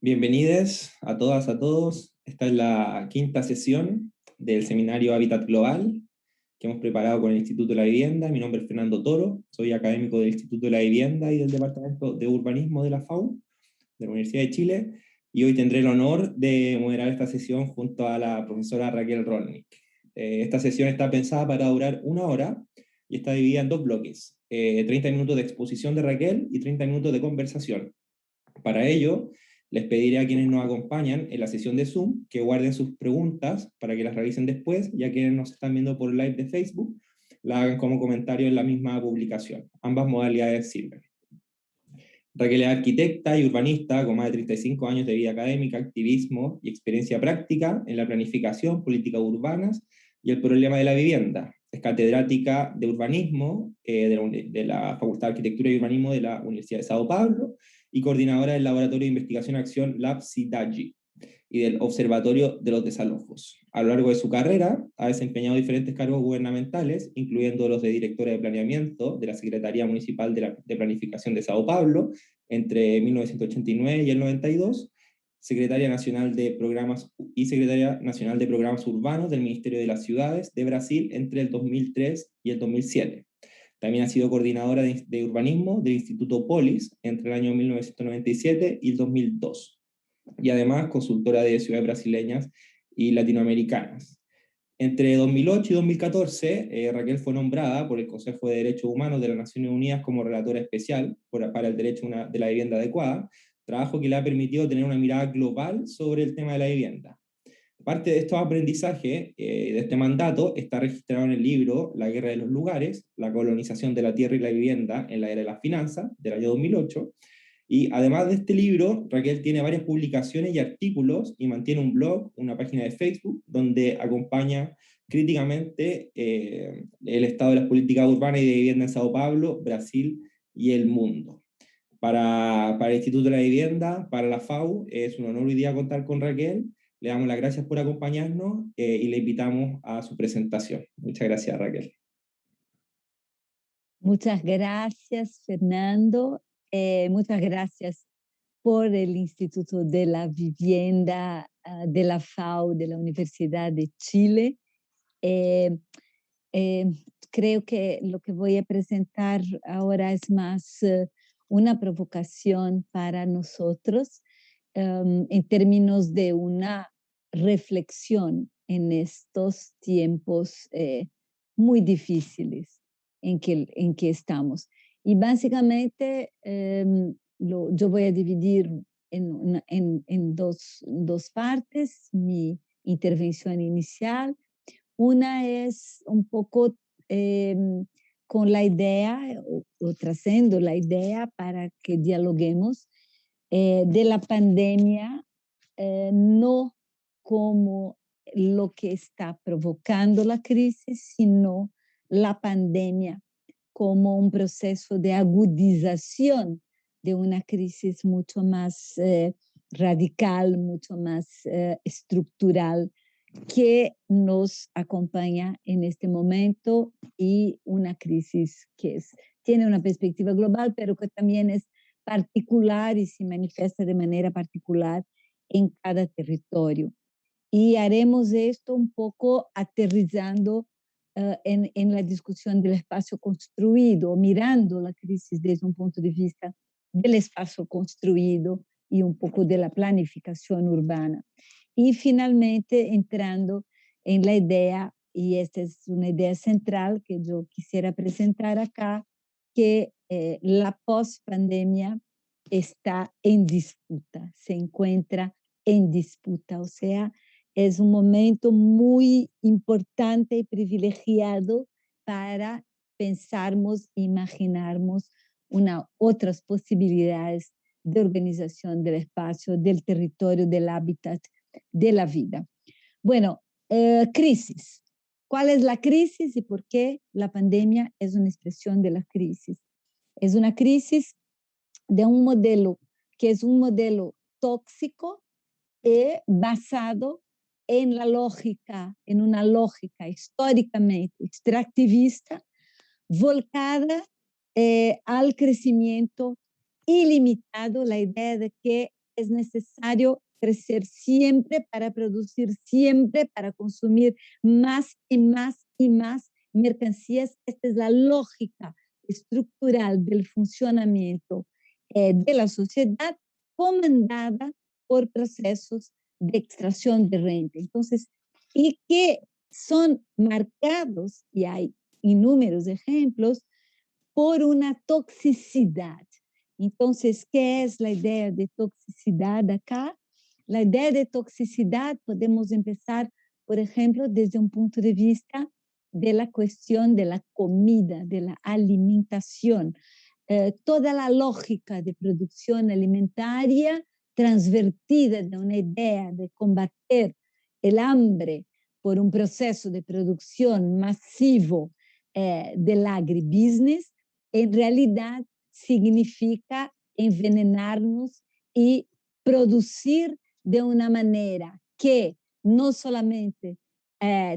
Bienvenidos a todas, a todos. Esta es la quinta sesión del seminario Hábitat Global que hemos preparado con el Instituto de la Vivienda. Mi nombre es Fernando Toro, soy académico del Instituto de la Vivienda y del Departamento de Urbanismo de la FAU, de la Universidad de Chile, y hoy tendré el honor de moderar esta sesión junto a la profesora Raquel Rolnick. Esta sesión está pensada para durar 1 hora y está dividida en dos bloques, 30 minutos de exposición de Raquel y 30 minutos de conversación. Para ello, les pediré a quienes nos acompañan en la sesión de Zoom que guarden sus preguntas para que las realicen después, ya que nos están viendo por live de Facebook, la hagan como comentario en la misma publicación. Ambas modalidades sirven. Raquel es arquitecta y urbanista con más de 35 años de vida académica, activismo y experiencia práctica en la planificación, políticas urbanas y el problema de la vivienda. Es catedrática de urbanismo de la Facultad de Arquitectura y Urbanismo de la Universidad de Sao Paulo y coordinadora del Laboratorio de Investigación y Acción Lab CIDAGI y del Observatorio de los Desalojos. A lo largo de su carrera ha desempeñado diferentes cargos gubernamentales, incluyendo los de directora de planeamiento de la Secretaría Municipal de Planificación de Sao Paulo entre 1989 y el 92, secretaria nacional de programas y secretaria nacional de programas urbanos del Ministerio de las Ciudades de Brasil entre el 2003 y el 2007. También ha sido coordinadora de urbanismo del Instituto Polis entre el año 1997 y el 2002. Y además consultora de ciudades brasileñas y latinoamericanas. Entre 2008 y 2014, Raquel fue nombrada por el Consejo de Derechos Humanos de las Naciones Unidas como relatora especial para el derecho de la vivienda adecuada, trabajo que le ha permitido tener una mirada global sobre el tema de la vivienda. Parte de estos aprendizajes de este mandato está registrado en el libro La Guerra de los Lugares, la colonización de la tierra y la vivienda en la era de las finanzas, del año 2008, y además de este libro, Raquel tiene varias publicaciones y artículos y mantiene un blog, una página de Facebook, donde acompaña críticamente el estado de las políticas urbanas y de vivienda en Sao Paulo, Brasil y el mundo. Para el Instituto de la Vivienda, para la FAU, es un honor hoy día contar con Raquel. Le damos las gracias por acompañarnos y le invitamos a su presentación. Muchas gracias, Raquel. Muchas gracias, Fernando. Muchas gracias por el Instituto de la Vivienda de la FAU, de la Universidad de Chile. Creo que lo que voy a presentar ahora es más una provocación para nosotros en términos de una reflexión en estos tiempos muy difíciles en que estamos. Y básicamente yo voy a dividir en dos partes mi intervención inicial. Una es un poco con la idea o trazando la idea para que dialoguemos de la pandemia, no como lo que está provocando la crisis, sino la pandemia como un proceso de agudización de una crisis mucho más radical, mucho más estructural, que nos acompaña en este momento, y una crisis que tiene una perspectiva global, pero que también es particular y se manifiesta de manera particular en cada territorio. Y haremos esto un poco aterrizando en la discusión del espacio construido, mirando la crisis desde un punto de vista del espacio construido y un poco de la planificación urbana. Y finalmente entrando en la idea, y esta es una idea central que yo quisiera presentar acá, que la post-pandemia está en disputa, se encuentra en disputa, o sea, es un momento muy importante y privilegiado para pensarmos, imaginarnos otras posibilidades de organización del espacio, del territorio, del hábitat, de la vida. Bueno, crisis. ¿Cuál es la crisis y por qué la pandemia es una expresión de la crisis? Es una crisis de un modelo que es un modelo tóxico basado en una lógica históricamente extractivista, volcada al crecimiento ilimitado, la idea de que es necesario crecer siempre para producir siempre, para consumir más y más y más mercancías. Esta es la lógica estructural del funcionamiento de la sociedad comandada por procesos de extracción de renta. Entonces, y que son marcados, y hay inúmeros ejemplos, por una toxicidad. Entonces, ¿qué es la idea de toxicidad acá? La idea de toxicidad podemos empezar, por ejemplo, desde un punto de vista de la cuestión de la comida, de la alimentación. Toda la lógica de producción alimentaria transvertida de una idea de combater el hambre por un proceso de producción masivo del agribusiness, en realidad significa envenenarnos y producir de una manera que no solamente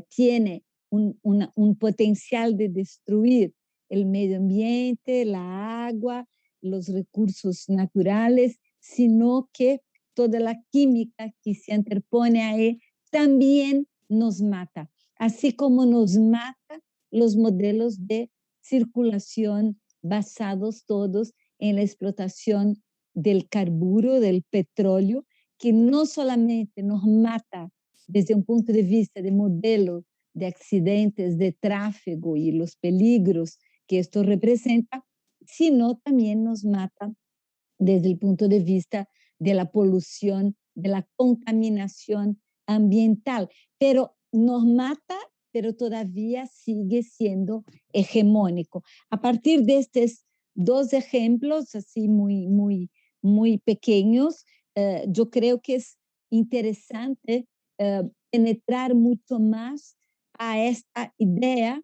tiene un potencial de destruir el medio ambiente, la agua, los recursos naturales, sino que toda la química que se interpone ahí también nos mata, así como nos mata los modelos de circulación basados todos en la explotación del carburo, del petróleo, que no solamente nos mata desde un punto de vista de modelo de accidentes de tráfico y los peligros que esto representa, sino también nos mata desde el punto de vista de la polución, de la contaminación ambiental. Pero nos mata, pero todavía sigue siendo hegemónico. A partir de estos dos ejemplos, así muy pequeños, yo creo que es interesante penetrar mucho más a esta idea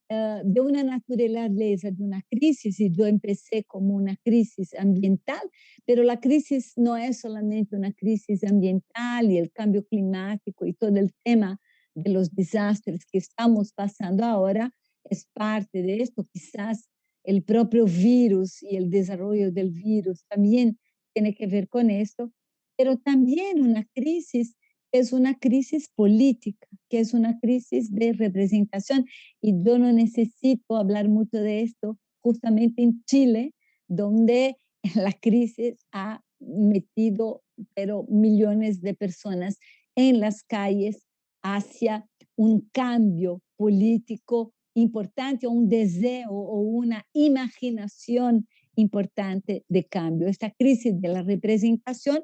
de una naturaleza, de una crisis, y yo empecé como una crisis ambiental, pero la crisis no es solamente una crisis ambiental y el cambio climático y todo el tema de los desastres que estamos pasando ahora es parte de esto. Quizás el propio virus y el desarrollo del virus también tiene que ver con esto, pero también una crisis es una crisis política, que es una crisis de representación. Y yo no necesito hablar mucho de esto justamente en Chile, donde la crisis ha metido pero millones de personas en las calles hacia un cambio político importante, o un deseo o una imaginación importante de cambio. Esta crisis de la representación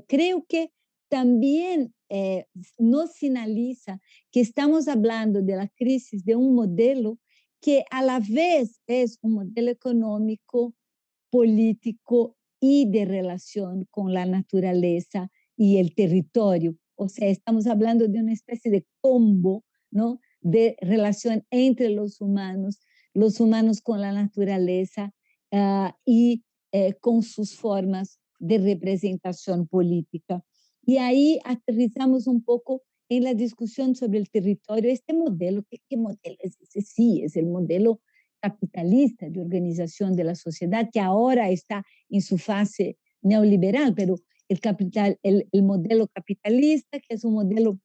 creo que también nos sinaliza que estamos hablando de la crisis de un modelo que a la vez es un modelo económico, político y de relación con la naturaleza y el territorio. O sea, estamos hablando de una especie de combo, ¿no? De relación entre los humanos con la naturaleza y con sus formas de representación política. Y ahí aterrizamos un poco en la discusión sobre el territorio. Este modelo, ¿qué modelo es ese? Sí, es el modelo capitalista de organización de la sociedad, que ahora está en su fase neoliberal, pero el modelo capitalista, que es un modelo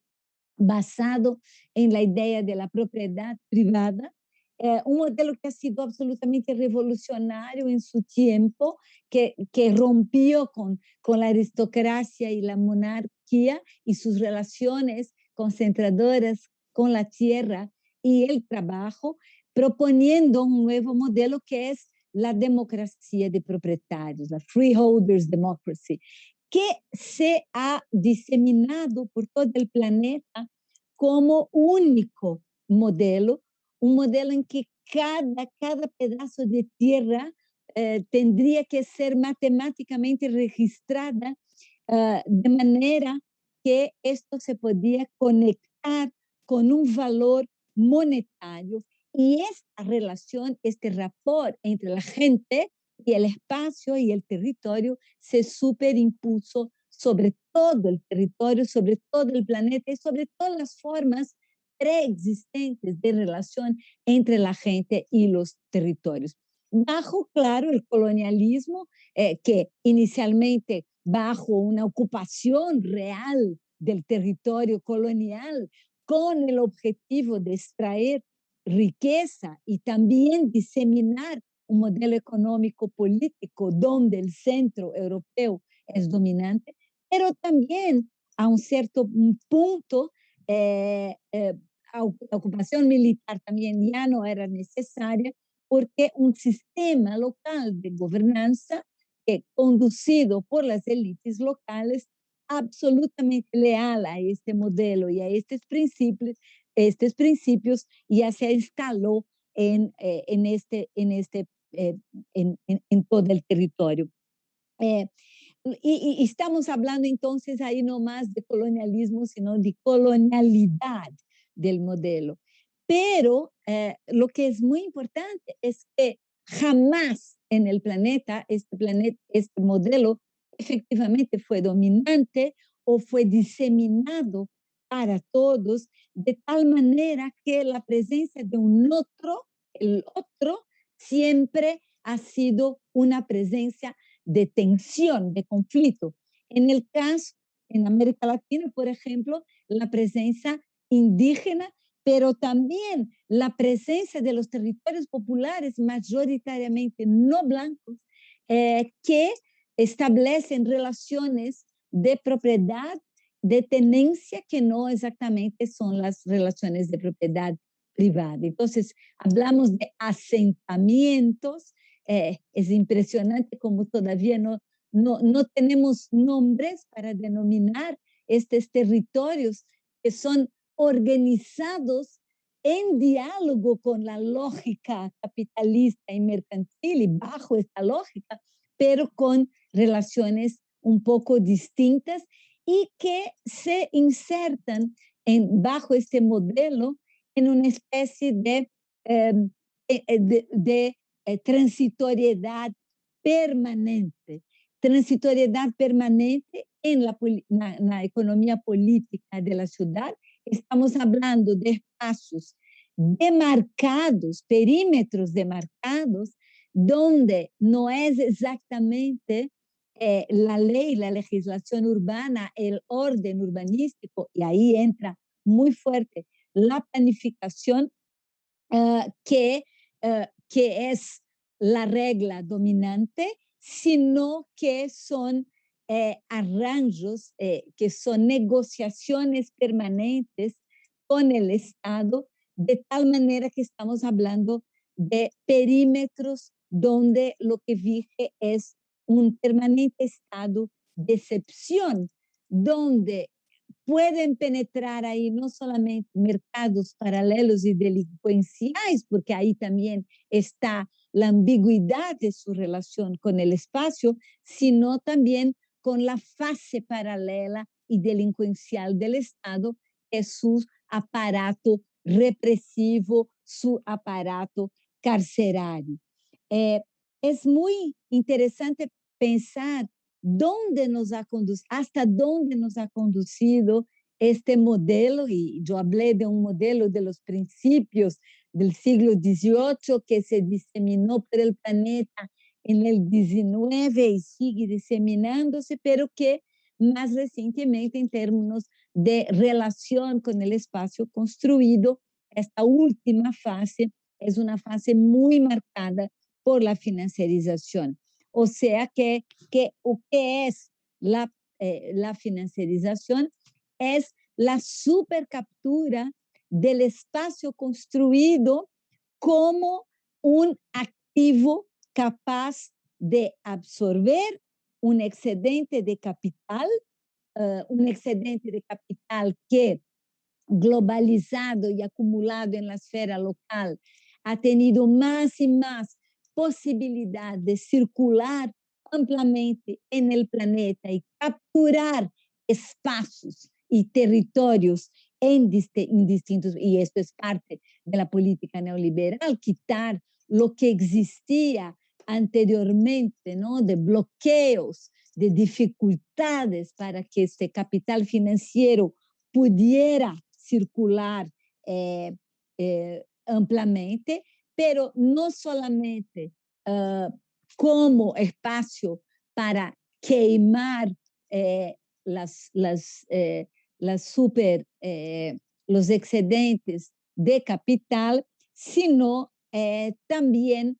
basado en la idea de la propiedad privada, un modelo que ha sido absolutamente revolucionario en su tiempo, que rompió con la aristocracia y la monarquía y sus relaciones concentradoras con la tierra y el trabajo, proponiendo un nuevo modelo que es la democracia de propietarios, la freeholders democracy, que se ha diseminado por todo el planeta como único modelo, un modelo en que cada pedazo de tierra tendría que ser matemáticamente registrada de manera que esto se podía conectar con un valor monetario, y esta relación, este rapport entre la gente y el espacio y el territorio se superimpuso sobre todo el territorio, sobre todo el planeta y sobre todas las formas preexistentes de relación entre la gente y los territorios. Bajo, claro, el colonialismo, que inicialmente bajo una ocupación real del territorio colonial con el objetivo de extraer riqueza y también diseminar un modelo económico político donde el centro europeo es dominante, pero también a un cierto punto la ocupación militar también ya no era necesaria porque un sistema local de gobernanza conducido por las élites locales absolutamente leal a este modelo y a estos principios ya se instaló en todo el territorio. Eh, y estamos hablando entonces ahí no más de colonialismo, sino de colonialidad del modelo. Pero lo que es muy importante es que jamás en el planeta, este modelo efectivamente fue dominante o fue diseminado para todos, de tal manera que la presencia de un otro, el otro, siempre ha sido una presencia de tensión, de conflicto. En el caso, en América Latina, por ejemplo, la presencia indígena, pero también la presencia de los territorios populares mayoritariamente no blancos, que establecen relaciones de propiedad, de tenencia, que no exactamente son las relaciones de propiedad privada. Entonces, hablamos de asentamientos. Es impresionante como todavía no tenemos nombres para denominar estos territorios que son organizados en diálogo con la lógica capitalista y mercantil y bajo esta lógica, pero con relaciones un poco distintas y que se insertan bajo este modelo en una especie de transitoriedad permanente. Transitoriedad permanente en la economía política de la ciudad. Estamos hablando de espacios demarcados, perímetros demarcados, donde no es exactamente la ley, la legislación urbana, el orden urbanístico, y ahí entra muy fuerte la planificación, que es la regla dominante, sino que son arranjos, que son negociaciones permanentes con el Estado, de tal manera que estamos hablando de perímetros donde lo que rige es un permanente estado de excepción, donde pueden penetrar ahí no solamente mercados paralelos y delincuenciales, porque ahí también está la ambigüedad de su relación con el espacio, sino también con la fase paralela y delincuencial del Estado, que es su aparato represivo, su aparato carcerario. Eh, es muy interesante pensar hasta dónde nos ha conducido este modelo, y yo hablé de un modelo de los principios del siglo XVIII que se diseminó por el planeta en el XIX y sigue diseminándose, pero que más recientemente en términos de relación con el espacio construido, esta última fase es una fase muy marcada por la financiarización. O sea que o que es la financiarización es la supercaptura del espacio construido como un activo capaz de absorber un excedente de capital, un excedente de capital que globalizado y acumulado en la esfera local ha tenido más y más posibilidad de circular ampliamente en el planeta y capturar espacios y territorios en distintos, y esto es parte de la política neoliberal, quitar lo que existía anteriormente, ¿no? De bloqueos, de dificultades para que este capital financiero pudiera circular ampliamente, pero no solamente como espacio para queimar las, super, los excedentes de capital, sino también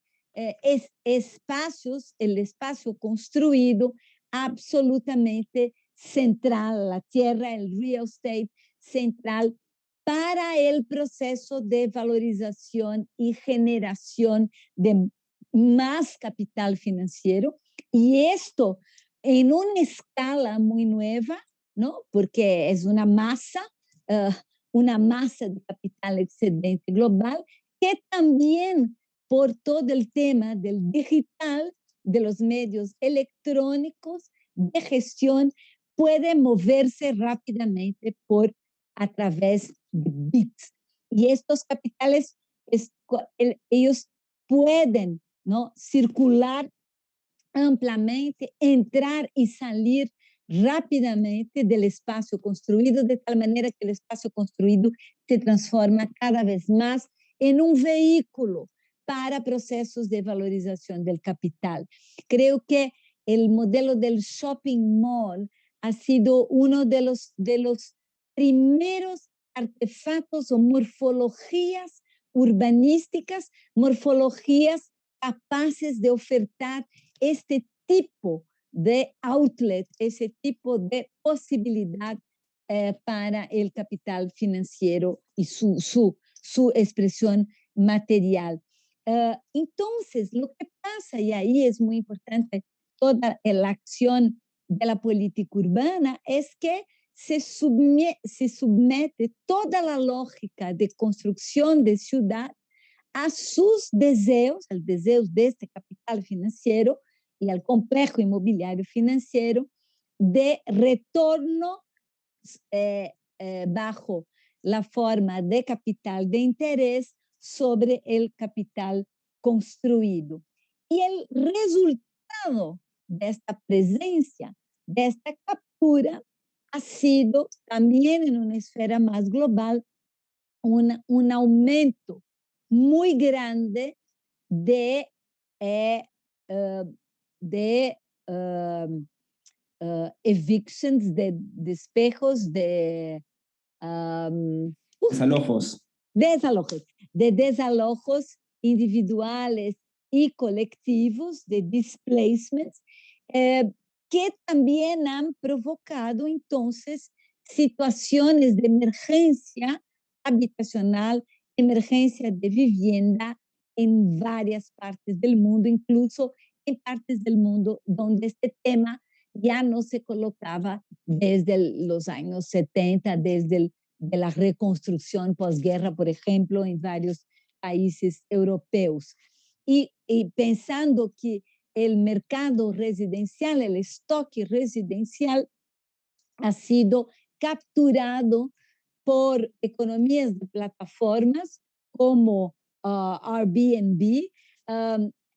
espacios, el espacio construido absolutamente central, la tierra, el real estate central para el proceso de valorización y generación de más capital financiero. Y esto en una escala muy nueva, ¿no? Porque es una masa de capital excedente global que también por todo el tema del digital, de los medios electrónicos, de gestión, puede moverse rápidamente a través de bits. Y estos capitales, ellos pueden, ¿no?, circular ampliamente, entrar y salir rápidamente del espacio construido, de tal manera que el espacio construido se transforma cada vez más en un vehículo para procesos de valorización del capital. Creo que el modelo del shopping mall ha sido uno de los primeros artefactos o morfologías urbanísticas, morfologías capaces de ofertar este tipo de outlet, ese tipo de posibilidad para el capital financiero y su expresión material. Entonces, lo que pasa, y ahí es muy importante toda la acción de la política urbana, es que se submete toda la lógica de construcción de ciudad a sus deseos, al deseo de este capital financiero y al complejo inmobiliario financiero de retorno bajo la forma de capital de interés sobre el capital construido. Y el resultado de esta presencia, de esta captura, ha sido también en una esfera más global un aumento muy grande de, de evictions, de despejos, Desalojos. De desalojos individuales y colectivos, de displacements, que también han provocado entonces situaciones de emergencia habitacional, emergencia de vivienda en varias partes del mundo, incluso en partes del mundo donde este tema ya no se colocaba desde los años 70, desde de la reconstrucción posguerra, por ejemplo, en varios países europeos. Y pensando que el mercado residencial, el stock residencial ha sido capturado por economías de plataformas como Airbnb.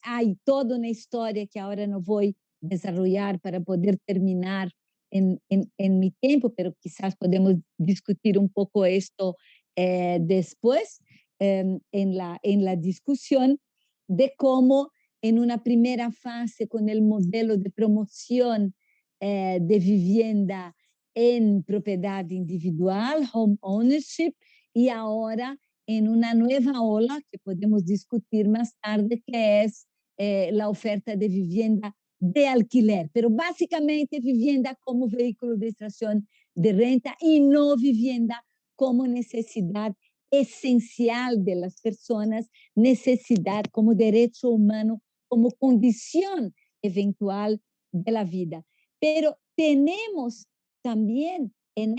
Hay toda una historia que ahora no voy a desarrollar para poder terminar en mi tiempo, pero quizás podemos discutir un poco esto después en la discusión de cómo en una primera fase con el modelo de promoción de vivienda en propiedad individual, home ownership, y ahora en una nueva ola que podemos discutir más tarde, que es la oferta de vivienda de alquiler, pero básicamente vivienda como vehículo de extracción de renta y no vivienda como necesidad esencial de las personas, necesidad como derecho humano, como condición eventual de la vida. Pero tenemos también en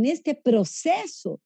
este proceso,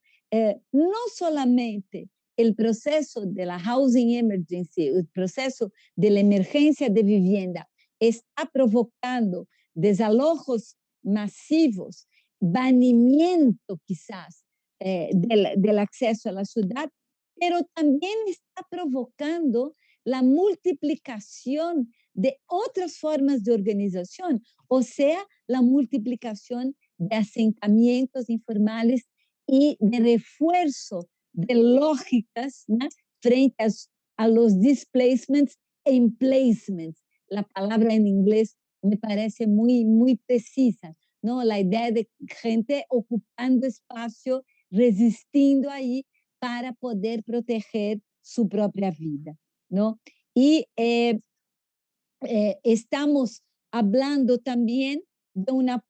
no solamente el proceso de la housing emergency, el proceso de la emergencia de vivienda, está provocando desalojos masivos, banimiento quizás del acceso a la ciudad, pero también está provocando la multiplicación de otras formas de organización, o sea, la multiplicación de asentamientos informales y de refuerzo de lógicas, ¿no?, frente a los displacements e emplacements, la palabra en inglés me parece muy precisa, ¿no? La idea de gente ocupando espacio, resistiendo ahí para poder proteger su propia vida, ¿no? Y estamos hablando también de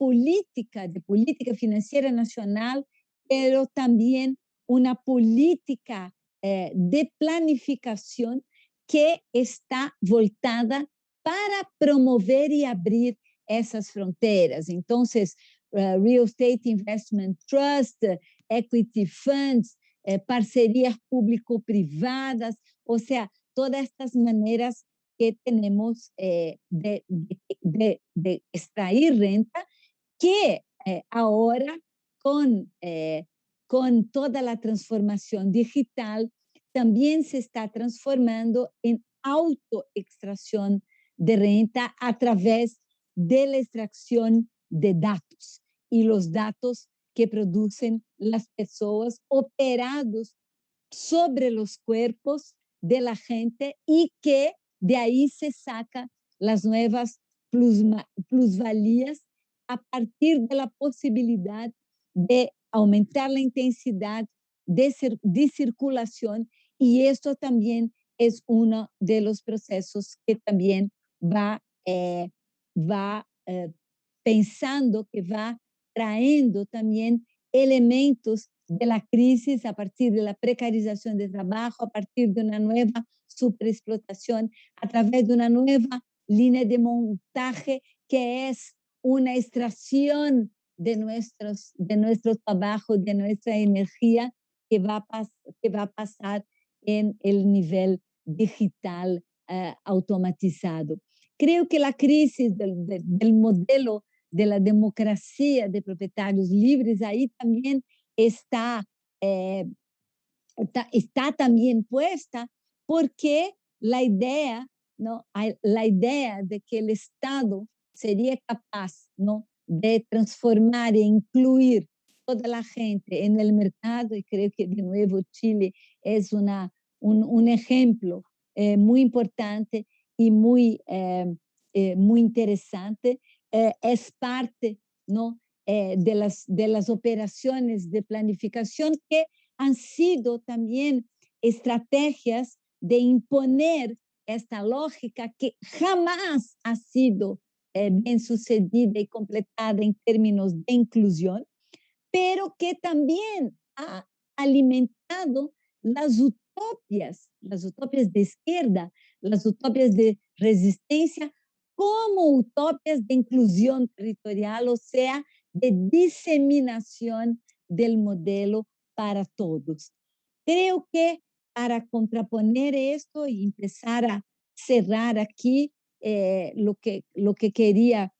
política financiera nacional, pero también una política de planificación que está voltada para promover y abrir esas fronteras. Entonces, Real Estate Investment Trust, Equity Funds, parcerias público-privadas, o sea, todas estas maneras que tenemos de extraer renta, que ahora con toda la transformación digital también se está transformando en autoextracción de renta a través de la extracción de datos y los datos que producen las personas operados sobre los cuerpos de la gente y que de ahí se saca las nuevas plusvalías a partir de la posibilidad de aumentar la intensidad de circulación, y esto también es uno de los procesos que también va pensando, que va trayendo también elementos de la crisis a partir de la precarización del trabajo, a partir de una nueva superexplotación, a través de una nueva línea de montaje que es una extracción de nuestro trabajo, de nuestra energía, que va a pasar en el nivel digital automatizado. Creo que la crisis del modelo de la democracia de propietarios libres ahí también está, eh, está también puesta, porque la idea, ¿no? La idea de que el Estado sería capaz, ¿no?, de transformar e incluir toda la gente en el mercado, y creo que de nuevo Chile es un ejemplo muy importante y muy interesante, es parte, ¿no?, de las operaciones de planificación que han sido también estrategias de imponer esta lógica que jamás ha sido bien sucedida y completada en términos de inclusión, pero que también ha alimentado las utopias de izquierda, las utopias de resistencia, como utopias de inclusión territorial, o sea, de diseminación del modelo para todos. Creo que para contraponer esto y empezar a cerrar aquí lo que quería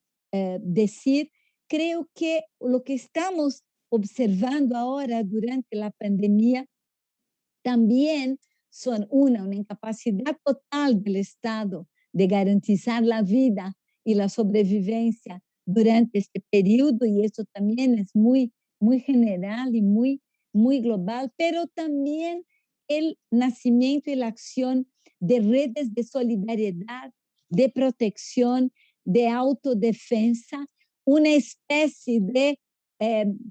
decir, creo que lo que estamos observando ahora durante la pandemia también son una incapacidad total del Estado de garantizar la vida y la sobrevivencia durante este periodo, y eso también es muy general y muy global, pero también el nacimiento y la acción de redes de solidaridad, de protección, de autodefensa, una especie de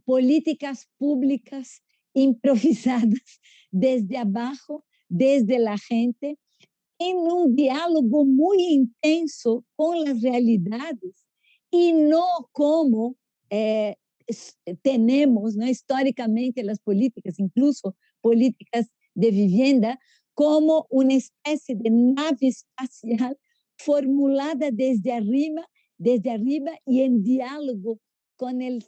políticas públicas improvisadas desde abajo, desde la gente, en un diálogo muy intenso con las realidades, y no como eh, tenemos, ¿no?, históricamente las políticas, incluso políticas de vivienda, como una especie de nave espacial formulada desde arriba y en diálogo con el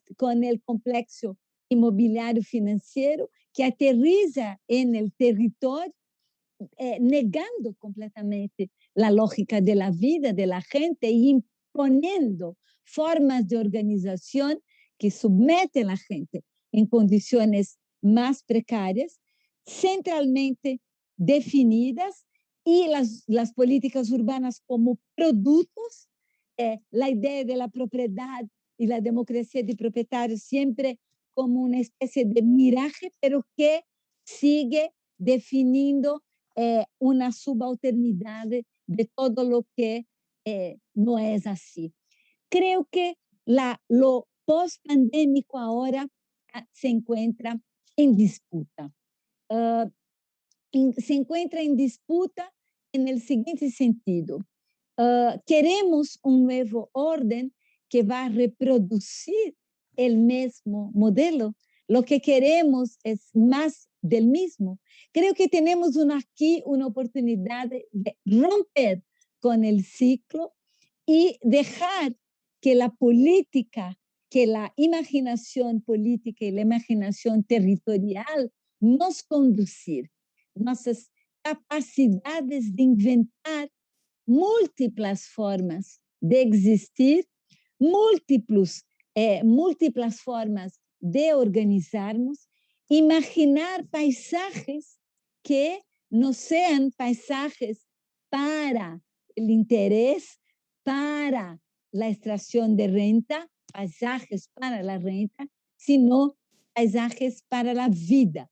complejo inmobiliario financiero, que aterriza en el territorio, negando completamente la lógica de la vida de la gente y imponiendo formas de organización que someten a la gente en condiciones más precarias, centralmente definidas, y las políticas urbanas como productos, la idea de la propiedad y la democracia de propietarios siempre como una especie de miraje, pero que sigue definiendo una subalternidad de todo lo que no es así. Creo que lo post-pandémico ahora se encuentra en disputa. Ah, se encuentra en disputa en el siguiente sentido. Queremos un nuevo orden que va a reproducir el mismo modelo. Lo que queremos es más del mismo. Creo que tenemos aquí una oportunidad de romper con el ciclo y dejar que la política, que la imaginación política y la imaginación territorial nos conducir, nossas capacidades de inventar múltiplas formas de existir, múltiplas formas de organizarnos, imaginar paisajes que no sean paisajes para el interés, para la extracción de renta, paisajes para la renta, sino paisajes para la vida.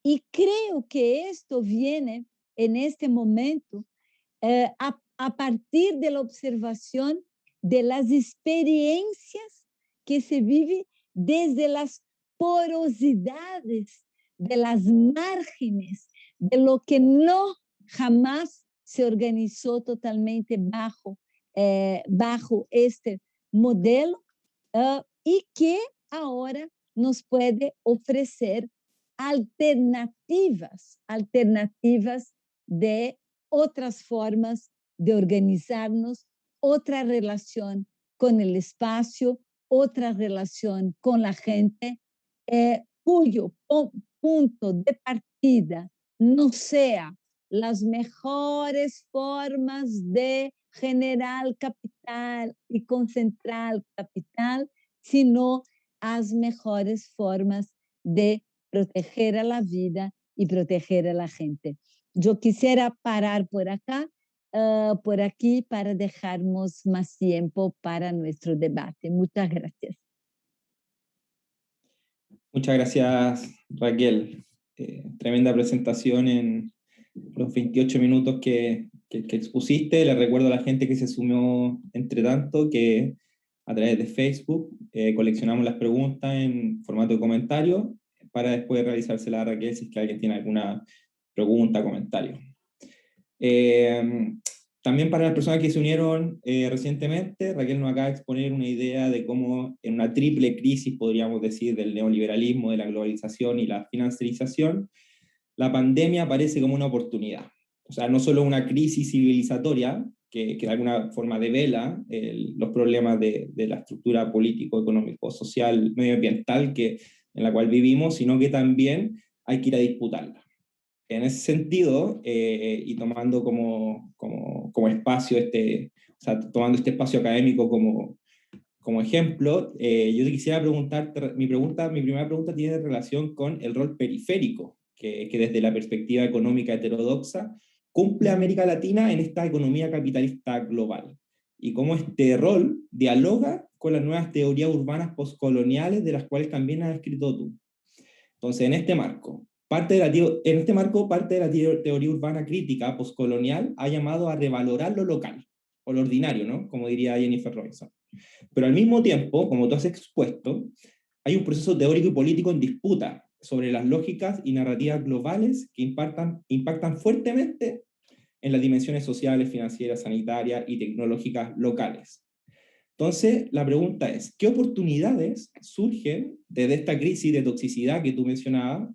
Y creo que esto viene en este momento a partir de la observación de las experiencias que se vive desde las porosidades, de las márgenes, de lo que no jamás se organizó totalmente bajo este modelo y que ahora nos puede ofrecer alternativas de otras formas de organizarnos, otra relación con el espacio, otra relación con la gente, cuyo punto de partida no sea las mejores formas de generar capital y concentrar capital, sino las mejores formas de proteger a la vida y proteger a la gente. Yo quisiera parar por aquí, para dejarnos más tiempo para nuestro debate. Muchas gracias. Muchas gracias, Raquel. Tremenda presentación en los 28 minutos que expusiste. Le recuerdo a la gente que se sumó entre tanto que a través de Facebook coleccionamos las preguntas en formato de comentario para después realizárselas a Raquel si es que alguien tiene alguna pregunta, comentario. También para las personas que se unieron recientemente, Raquel nos acaba de exponer una idea de cómo en una triple crisis, podríamos decir, del neoliberalismo, de la globalización y la financiarización, la pandemia aparece como una oportunidad. O sea, no solo una crisis civilizatoria, que de alguna forma devela los problemas de la estructura político, económico, social, medioambiental en la cual vivimos, sino que también hay que ir a disputarla. En ese sentido, y tomando como espacio o sea, tomando este espacio académico como ejemplo, yo te quisiera preguntar, mi primera pregunta tiene relación con el rol periférico que desde la perspectiva económica heterodoxa cumple América Latina en esta economía capitalista global, y cómo este rol dialoga con las nuevas teorías urbanas postcoloniales de las cuales también has escrito tú. Entonces, en este marco, parte de la teoría urbana crítica postcolonial ha llamado a revalorar lo local, o lo ordinario, ¿no? Como diría Jennifer Robinson. Pero al mismo tiempo, como tú has expuesto, hay un proceso teórico y político en disputa sobre las lógicas y narrativas globales que impactan fuertemente en las dimensiones sociales, financieras, sanitarias y tecnológicas locales. Entonces, la pregunta es, ¿qué oportunidades surgen desde esta crisis de toxicidad que tú mencionabas?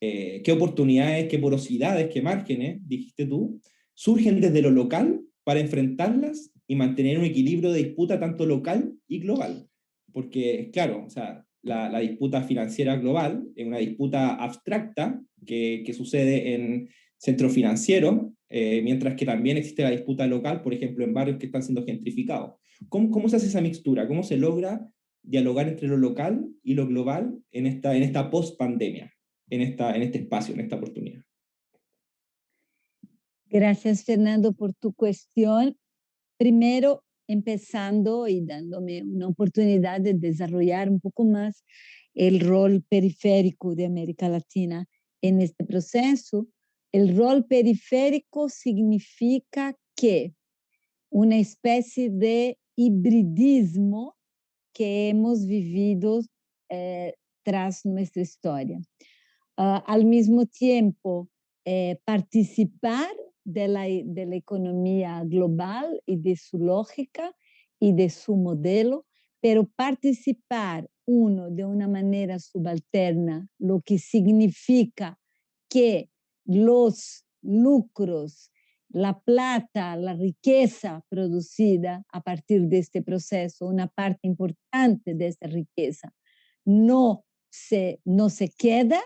¿Qué oportunidades, qué porosidades, qué márgenes, dijiste tú, surgen desde lo local para enfrentarlas y mantener un equilibrio de disputa tanto local y global? Porque, claro, o sea, la disputa financiera global es una disputa abstracta que sucede en centros financieros, mientras que también existe la disputa local, por ejemplo, en barrios que están siendo gentrificados. ¿Cómo se hace esa mixtura? ¿Cómo se logra dialogar entre lo local y lo global en esta post-pandemia, en este espacio, en esta oportunidad? Gracias, Fernando, por tu cuestión. Primero, empezando y dándome una oportunidad de desarrollar un poco más el rol periférico de América Latina en este proceso. El rol periférico significa que una especie de hibridismo que hemos vivido tras nuestra historia. Al mismo tiempo, participar de la economía global y de su lógica y de su modelo, pero participar uno de una manera subalterna, lo que significa que los lucros, la plata, la riqueza producida a partir de este proceso, una parte importante de esta riqueza, no se queda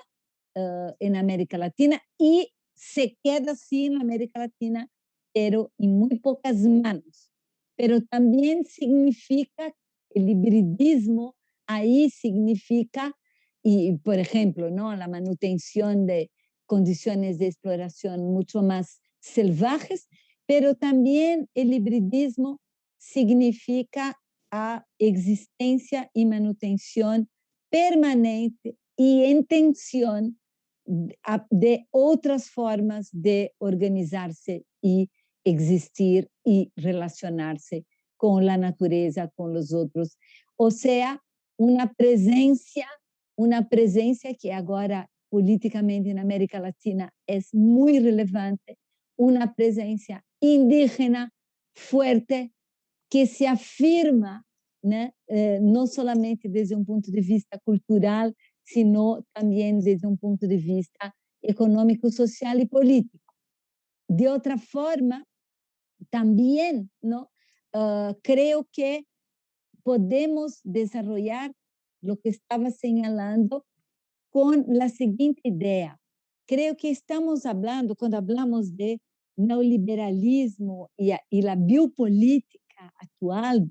en América Latina y se queda sí en América Latina, pero en muy pocas manos. Pero también significa el hibridismo, ahí significa, y por ejemplo, ¿no? La manutención de condiciones de exploración mucho más salvajes, pero también el hibridismo significa a existencia y manutención permanente y en tensión de otras formas de organizarse y existir y relacionarse con la naturaleza, con los otros. O sea, una presencia que ahora políticamente en América Latina es muy relevante, una presencia indígena fuerte que se afirma, né, não somente desde um ponto de vista cultural, sino também desde um ponto de vista econômico, social e político. De outra forma, também, ¿no? Creo que podemos desarrollar lo que estaba señalando con la siguiente idea. Creo que estamos hablando, cuando hablamos de neoliberalismo y la biopolítica actual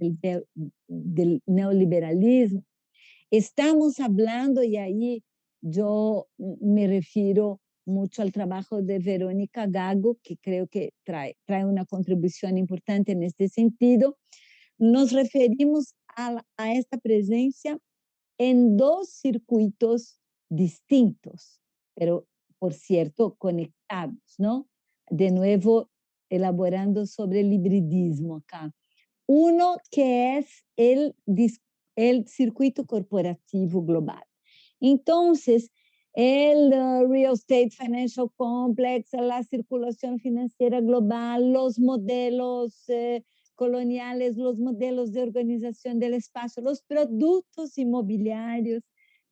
del neoliberalismo, estamos hablando, y ahí yo me refiero mucho al trabajo de Verónica Gago, que creo que trae una contribución importante en este sentido. Nos referimos a esta presencia en dos circuitos distintos, pero por cierto conectados, ¿no? De nuevo, elaborando sobre el hibridismo acá. Uno que es el circuito corporativo global. Entonces, el Real Estate Financial Complex, la circulación financiera global, los modelos coloniales, los modelos de organización del espacio, los productos inmobiliarios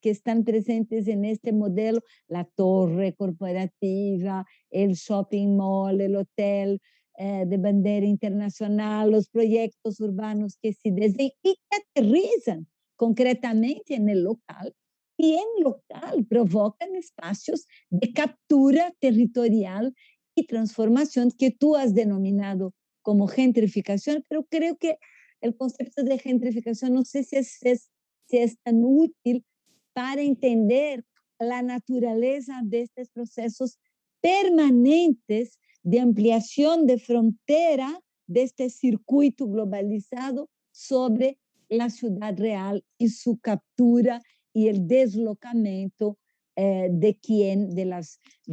que están presentes en este modelo, la torre corporativa, el shopping mall, el hotel de bandera internacional, los proyectos urbanos que se diseñan y que aterrizan concretamente en el local, y en local provocan espacios de captura territorial y transformación que tú has denominado como gentrificación, pero creo que el concepto de gentrificación no sé si es tan útil para entender la naturaleza de estos procesos permanentes de ampliación de frontera de este circuito globalizado sobre la ciudad real y su captura y el deslocamiento de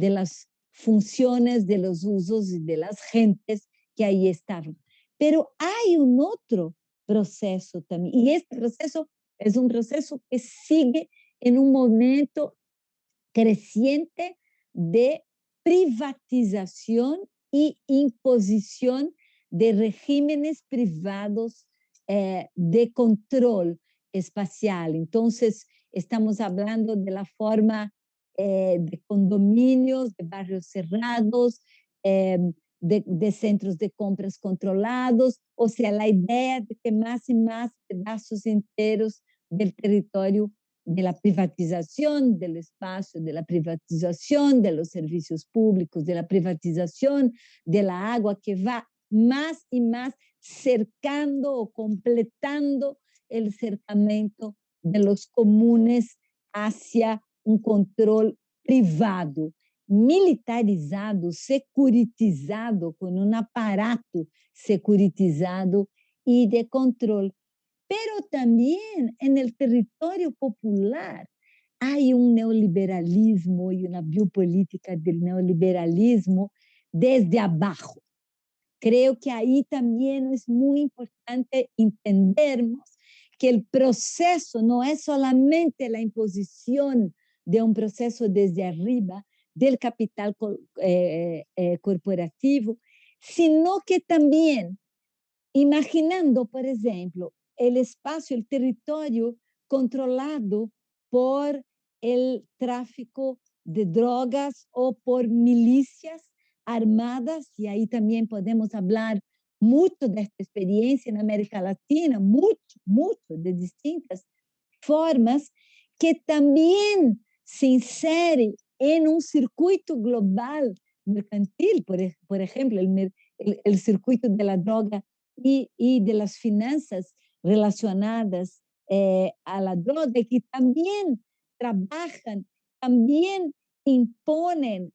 las funciones, de los usos y de las gentes que ahí estaban. Pero hay un otro proceso también, y este proceso es un proceso que sigue en un momento creciente de privatización y imposición de regímenes privados de control espacial. Entonces, estamos hablando de la forma de condominios, de barrios cerrados, de centros de compras controlados, o sea, la idea de que más y más pedazos enteros del territorio de la privatización del espacio, de la privatización de los servicios públicos, de la privatización de la agua, que va más y más cercando o completando el cercamiento de los comunes hacia un control privado, militarizado, securitizado, con un aparato securitizado y de control. Pero también en el territorio popular hay un neoliberalismo y una biopolítica del neoliberalismo desde abajo. Creo que ahí también es muy importante entendernos que el proceso no es solamente la imposición de un proceso desde arriba del capital corporativo, sino que también imaginando, por ejemplo, el espacio, el territorio controlado por el tráfico de drogas o por milicias armadas, y ahí también podemos hablar mucho de esta experiencia en América Latina, mucho, mucho, de distintas formas, que también se insere en un circuito global mercantil, por ejemplo, el circuito de la droga y de las finanzas relacionadas a la droga, que también trabajan, también imponen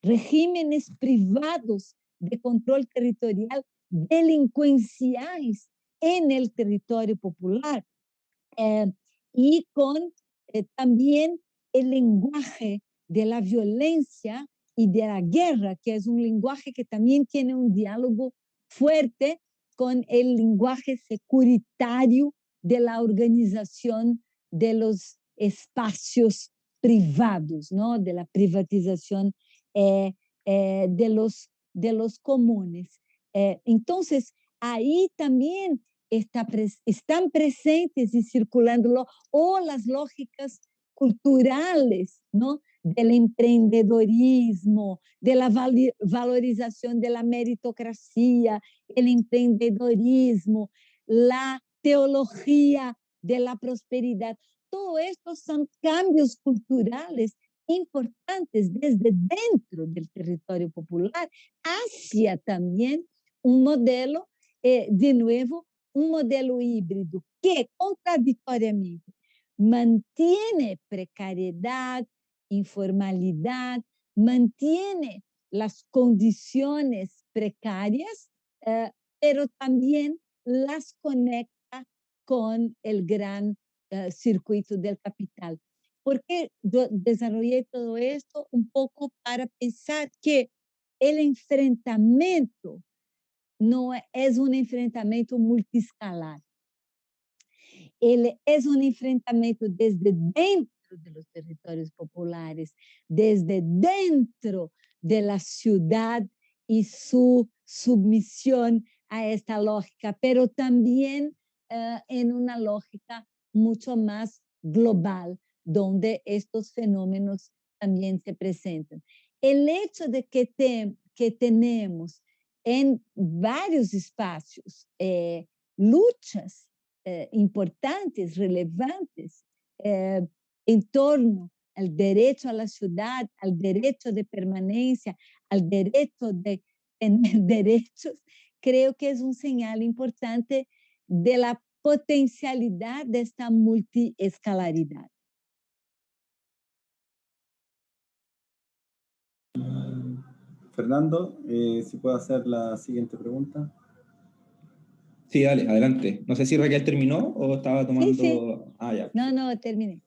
regímenes privados de control territorial delincuenciales en el territorio popular eh, y con también el lenguaje de la violencia y de la guerra, que es un lenguaje que también tiene un diálogo fuerte con el lenguaje securitario de la organización de los espacios privados, ¿no? De la privatización eh, de los comunes. Entonces, ahí también están presentes y circulando, o las lógicas culturales, ¿no? Del emprendedorismo, de la valorización de la meritocracia, el emprendedorismo, la teología de la prosperidad. Todo esto son cambios culturales importantes desde dentro del territorio popular hacia también un modelo, de nuevo, un modelo híbrido que contradictoriamente mantiene precariedad, informalidad, mantiene las condiciones precarias, pero también las conecta con el gran circuito del capital. ¿Por qué desarrollé todo esto? Un poco para pensar que el enfrentamiento no es un enfrentamento multiscalar. Ele é um enfrentamento desde dentro de los territorios populares, desde dentro de la ciudad y su submisión a esta lógica, pero también en una lógica mucho más global, donde estos fenómenos también se presentan. El hecho de que tenemos en varios espacios luchas importantes, relevantes, en torno al derecho a la ciudad, al derecho de permanencia, al derecho de tener derechos, creo que es un señal importante de la potencialidad de esta multiescalaridad. Fernando, si puedo hacer la siguiente pregunta. Sí, dale, adelante. No sé si Raquel terminó o estaba Sí, sí. tomando... Ah, ya. No, no, terminé.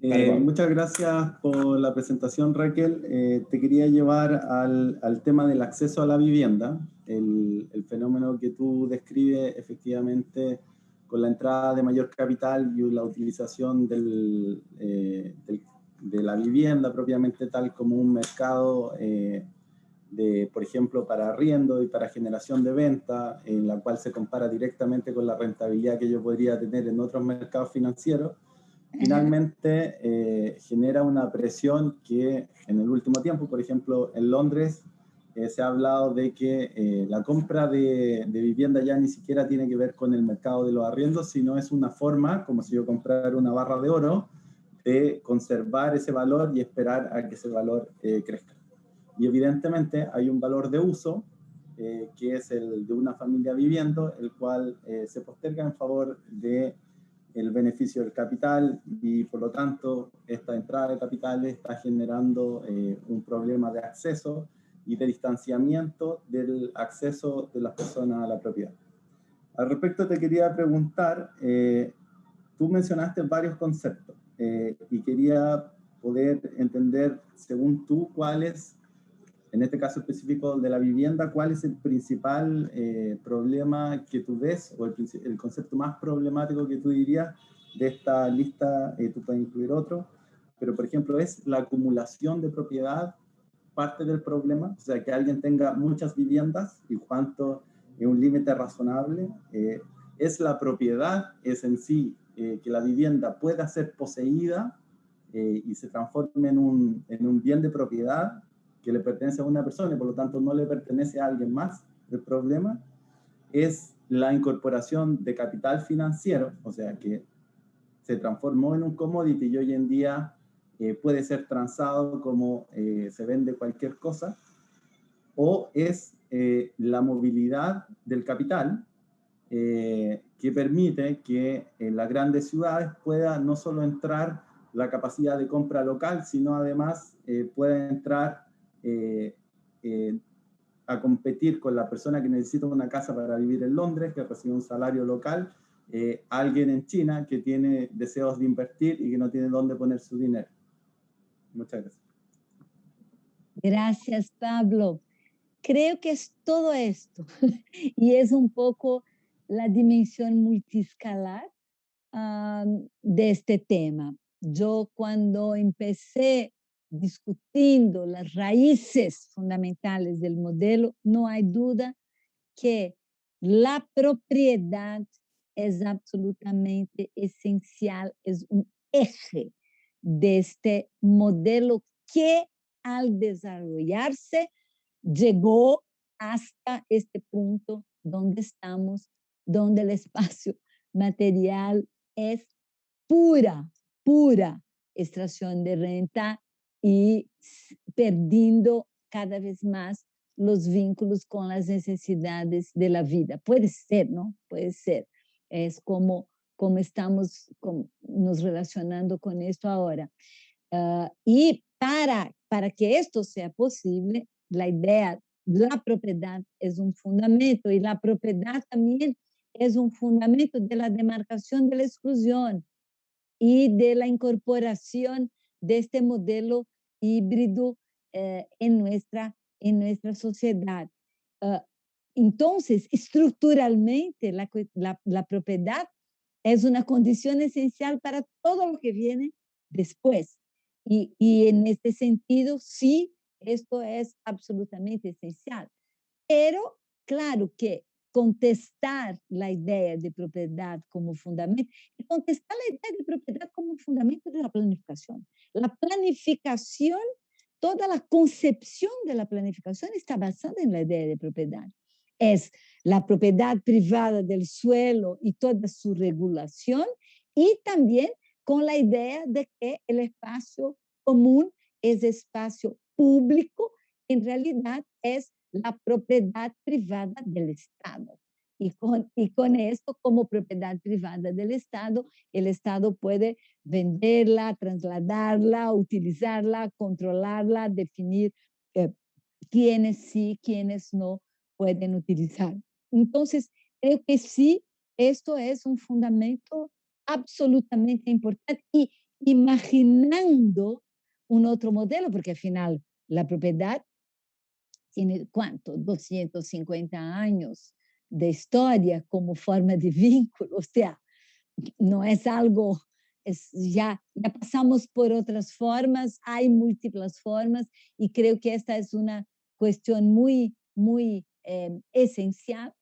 Dale, Pablo. Muchas gracias por la presentación, Raquel. Te quería llevar al tema del acceso a la vivienda, el fenómeno que tú describes efectivamente con la entrada de mayor capital y la utilización de la vivienda propiamente tal como un mercado por ejemplo, para arriendo y para generación de venta, en la cual se compara directamente con la rentabilidad que yo podría tener en otros mercados financieros, finalmente genera una presión que en el último tiempo, por ejemplo, en Londres, se ha hablado de que la compra de vivienda ya ni siquiera tiene que ver con el mercado de los arriendos, sino es una forma, como si yo comprara una barra de oro, de conservar ese valor y esperar a que ese valor crezca. Y evidentemente hay un valor de uso, que es el de una familia viviendo, el cual se posterga en favor de el beneficio del capital y por lo tanto esta entrada de capitales está generando un problema de acceso y de distanciamiento del acceso de las personas a la propiedad. Al respecto te quería preguntar, tú mencionaste varios conceptos y quería poder entender según tú cuáles en este caso específico de la vivienda, ¿cuál es el principal problema que tú ves, o el concepto más problemático que tú dirías de esta lista? Tú puedes incluir otro, pero por ejemplo, ¿es la acumulación de propiedad parte del problema? O sea, que alguien tenga muchas viviendas y cuánto es un límite razonable. ¿Es la propiedad, es en sí que la vivienda pueda ser poseída y se transforme en un bien de propiedad que le pertenece a una persona y por lo tanto no le pertenece a alguien más? El problema es la incorporación de capital financiero, o sea, que se transformó en un commodity y hoy en día puede ser transado como se vende cualquier cosa, o es la movilidad del capital que permite que en las grandes ciudades pueda no solo entrar la capacidad de compra local, sino además pueda entrar a competir con la persona que necesita una casa para vivir en Londres, que recibe un salario local, alguien en China que tiene deseos de invertir y que no tiene dónde poner su dinero. Muchas gracias. Gracias, Pablo. Creo que es todo esto y es un poco la dimensión multiscalar de este tema. Yo cuando empecé discutiendo las raíces fundamentales del modelo, no hay duda que la propiedad es absolutamente esencial, es un eje de este modelo que al desarrollarse llegó hasta este punto donde estamos, donde el espacio material es pura extracción de renta y perdiendo cada vez más los vínculos con las necesidades de la vida. Puede ser, ¿no? Puede ser. Es como estamos nos relacionando con esto ahora. Y para que esto sea posible, la idea, la propiedad es un fundamento y la propiedad también es un fundamento de la demarcación de la exclusión y de la incorporación de este modelo híbrido en nuestra sociedad. Entonces, estructuralmente, la propiedad es una condición esencial para todo lo que viene después. Y en este sentido, sí, esto es absolutamente esencial. Pero, claro que contestar la idea de propiedad como fundamento, y contestar la idea de propiedad como fundamento de la planificación. La planificación, toda la concepción de la planificación está basada en la idea de propiedad. Es la propiedad privada del suelo y toda su regulación, y también con la idea de que el espacio común es espacio público, en realidad es la propiedad privada del Estado. Y con esto, como propiedad privada del Estado, el Estado puede venderla, trasladarla, utilizarla, controlarla, definir quiénes sí, quiénes no pueden utilizar. Entonces, creo que sí, esto es un fundamento absolutamente importante y imaginando un otro modelo, porque al final la propiedad tiene, ¿cuánto? 250 años de historia como forma de vínculo, o sea, no es algo, ya pasamos por otras formas, hay múltiples formas y creo que esta es una cuestión muy esencial,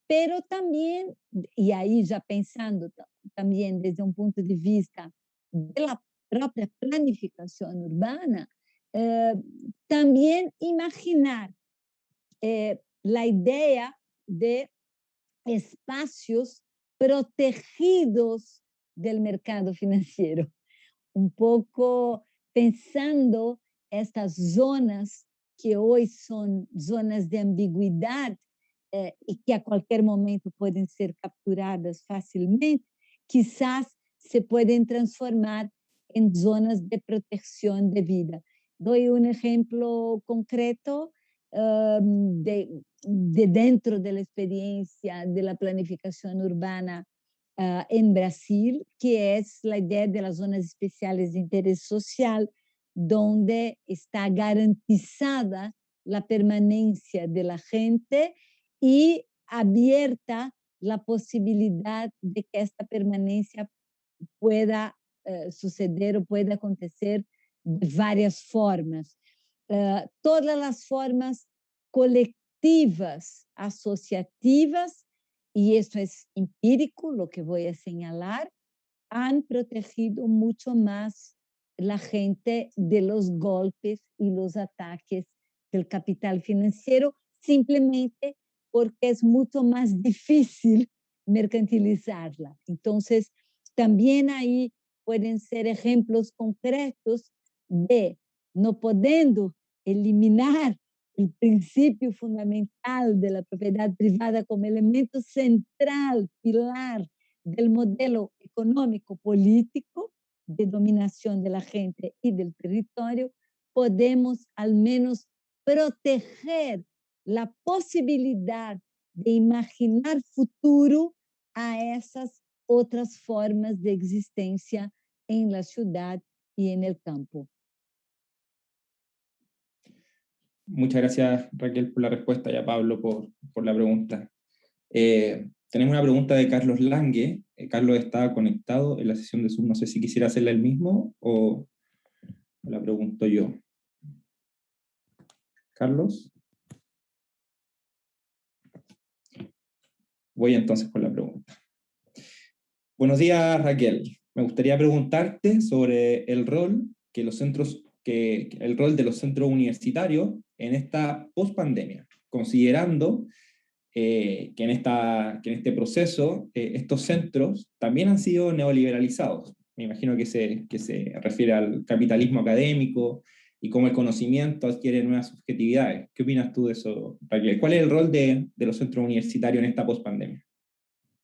pero también, y ahí ya pensando también desde un punto de vista de la propia planificación urbana, también imaginar la idea de espacios protegidos del mercado financiero, un poco pensando estas zonas que hoy son zonas de ambigüedad y que a cualquier momento pueden ser capturadas fácilmente, quizás se pueden transformar en zonas de protección de vida. Doy un ejemplo concreto de dentro de la experiencia de la planificación urbana en Brasil, que es la idea de las zonas especiales de interés social, donde está garantizada la permanencia de la gente y abierta la posibilidad de que esta permanencia pueda suceder o pueda acontecer de varias formas. Todas las formas colectivas, asociativas, y esto es empírico, lo que voy a señalar, han protegido mucho más la gente de los golpes y los ataques del capital financiero, simplemente porque es mucho más difícil mercantilizarla. Entonces, también ahí pueden ser ejemplos concretos de no pudiendo eliminar el principio fundamental de la propiedad privada como elemento central, pilar del modelo económico político de dominación de la gente y del territorio, podemos al menos proteger la posibilidad de imaginar futuro a esas otras formas de existencia en la ciudad y en el campo. Muchas gracias, Raquel, por la respuesta y a Pablo por la pregunta. Tenemos una pregunta de Carlos Lange. Carlos está conectado en la sesión de Zoom. No sé si quisiera hacerla él mismo o la pregunto yo. Carlos. Voy entonces con la pregunta. Buenos días, Raquel. Me gustaría preguntarte sobre el rol de los centros universitarios en esta pospandemia, considerando que en este proceso estos centros también han sido neoliberalizados. Me imagino que se refiere al capitalismo académico y cómo el conocimiento adquiere nuevas subjetividades. ¿Qué opinas tú de eso, Raquel? ¿Cuál es el rol de los centros universitarios en esta pospandemia?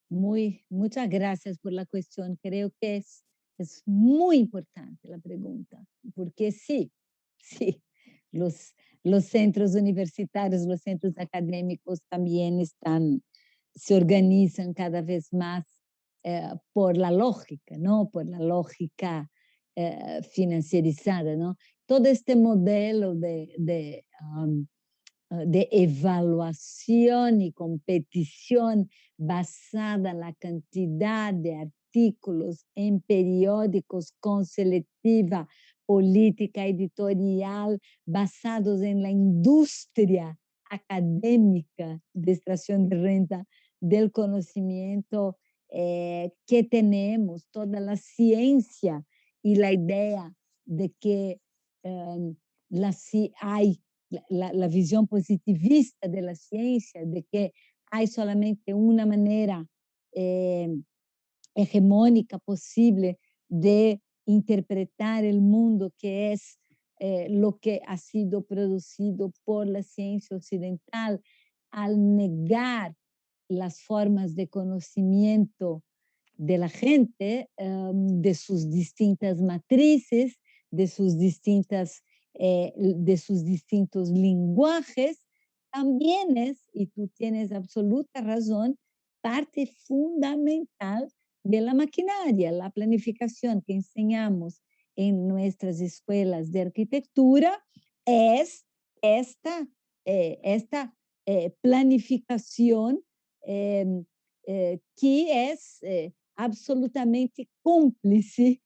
Muchas gracias por la cuestión. Creo que es muy importante la pregunta, porque sí, los centros universitarios, los centros académicos también se organizan cada vez más por la lógica, ¿no? Por la lógica financierizada, ¿no? Todo este modelo de evaluación y competición basada en la cantidad de artículos en periódicos con selectiva política editorial basados en la industria académica de extracción de renta del conocimiento que tenemos, toda la ciencia y la idea de que hay la visión positivista de la ciencia, de que hay solamente una manera hegemónica posible de interpretar el mundo, que es lo que ha sido producido por la ciencia occidental, al negar las formas de conocimiento de la gente, de sus distintas matrices, de sus distintos lenguajes, también es, y tú tienes absoluta razón, parte fundamental de la maquinaria, la planificación que enseñamos en nuestras escuelas de arquitectura es esta planificación que es absolutamente cómplice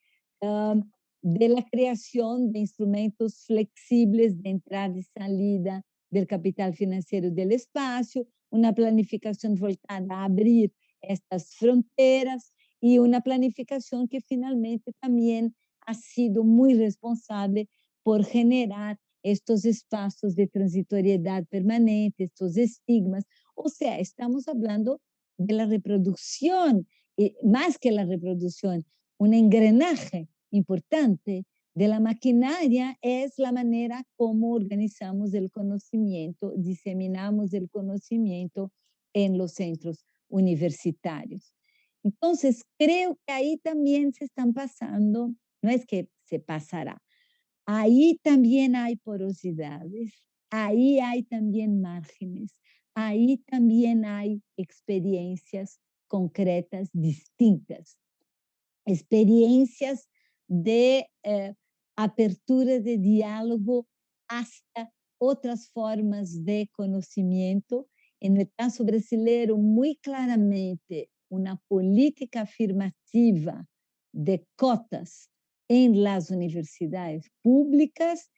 de la creación de instrumentos flexibles de entrada y salida del capital financiero del espacio, una planificación voltada a abrir estas fronteras y una planificación que finalmente también ha sido muy responsable por generar estos espacios de transitoriedad permanente, estos estigmas. O sea, estamos hablando de la reproducción, más que la reproducción, un engranaje importante de la maquinaria es la manera como organizamos el conocimiento, diseminamos el conocimiento en los centros universitarios. Entonces, creo que ahí también se están pasando, no es que se pasará, ahí también hay porosidades, ahí hay también márgenes, ahí también hay experiencias concretas distintas, experiencias de apertura de diálogo hasta otras formas de conocimiento. En el caso brasileño, muy claramente, una política afirmativa de cotas en las universidades públicas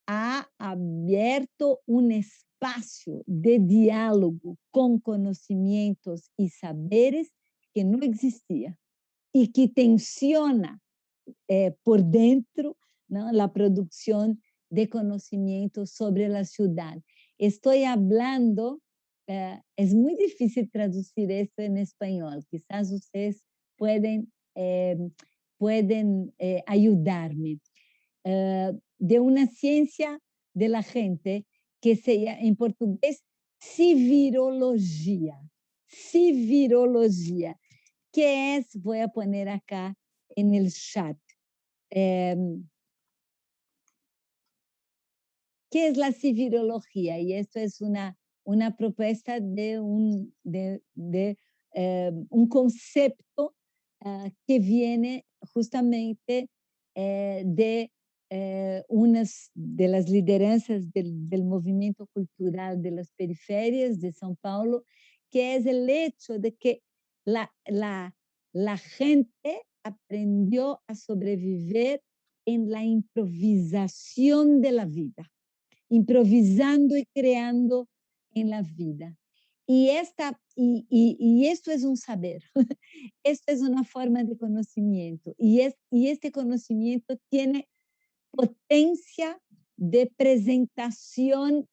ha abierto un espacio de diálogo con conocimientos y saberes que no existía y que tensiona por dentro, ¿no?, la producción de conocimiento sobre la ciudad. Estoy hablando, es muy difícil traducir esto en español, quizás ustedes pueden ayudarme. De una ciencia de la gente que se llama en portugués civirología. Civirología. ¿Qué es? Voy a poner acá en el chat. ¿Qué es la civirología? Y esto es una propuesta de un concepto que viene justamente de unas de las lideranzas del movimiento cultural de las periferias de São Paulo, que es el hecho de que la gente aprendió a sobrevivir en la improvisación de la vida, improvisando y creando en la vida. Y esto es un saber, esto es una forma de conocimiento, y este conocimiento tiene potencia de presentación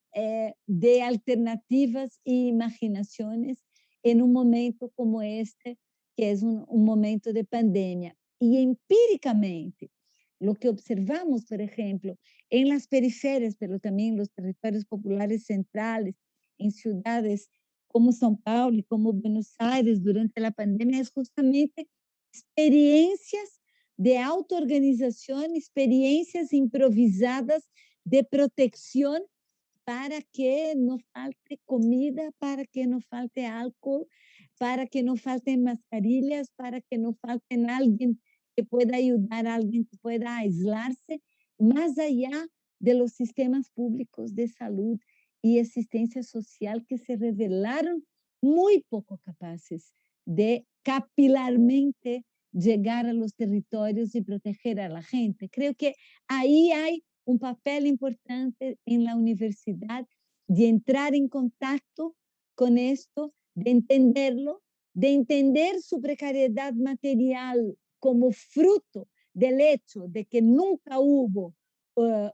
de alternativas e imaginaciones en un momento como este, que es un momento de pandemia. Y empíricamente, lo que observamos, por ejemplo, en las periferias, pero también en los territorios populares centrales, en ciudades como São Paulo y como Buenos Aires durante la pandemia, es justamente experiencias de autoorganización, experiencias improvisadas de protección para que no falte comida, para que no falte alcohol, para que no falten mascarillas, para que no falten alguien que pueda ayudar a alguien que pueda aislarse, más allá de los sistemas públicos de salud y asistencia social que se revelaron muy poco capaces de capilarmente llegar a los territorios y proteger a la gente. Creo que ahí hay un papel importante en la universidad de entrar en contacto con esto, de entenderlo, de entender su precariedad material como fruto del hecho de que nunca hubo